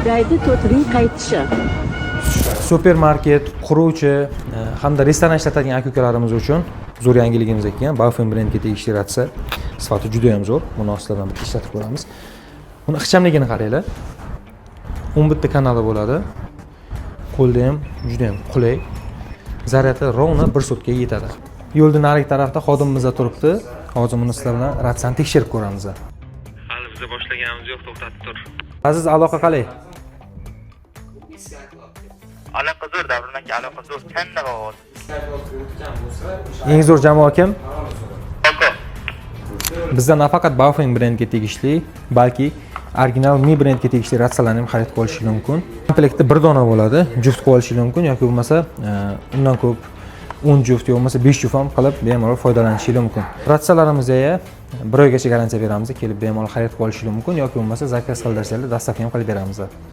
Daydi to'tining qaytishi. Supermarket, quruvchi hamda restoran ishlatadigan aka-ukalarimiz uchun zo'r yangiligimiz ekan. Baofeng brendiga tegishli ratsiya sifati juda ham zo'r. Buni ostidan bitta ishlatib ko'ramiz. Buni ixchamligini qaranglar. 11 ta kanali bo'ladi. Qo'lda ham juda ham qulay. Zaryadi rovna 1 sutkaga yetadi. Yo'lning narigi tarafda xodimimiz turibdi. Hozir buni sizlar bilan ratsiyani tekshirib ko'ramiz. Hali biz boshlaganimiz yo'q, to'xtatib tur. Aziz, aloqa qalay? Aloqa zo'r, Davron aka, aloqa zo'r. Kanda bo'l. Eng zo'r jamoa kim? Bizda nafaqat Baofeng brendiga tegishli, balki original Mi brendiga tegishli ratsiyalarni ham xarid qilish mumkin. Komplektda bir dona bo'ladi, juft qilib olish mumkin yoki bo'lmasa undan ko'p 10 juft yoki bo'lmasa 5 juft ham qilib bemalol foydalanish mumkin. Ratsiyalarimizga 1 oygacha garantiya beramiz, kelib bemalol xarid qilish mumkin yoki bo'lmasa zakaz qildirsanglar dastavka ham qilib beramiz.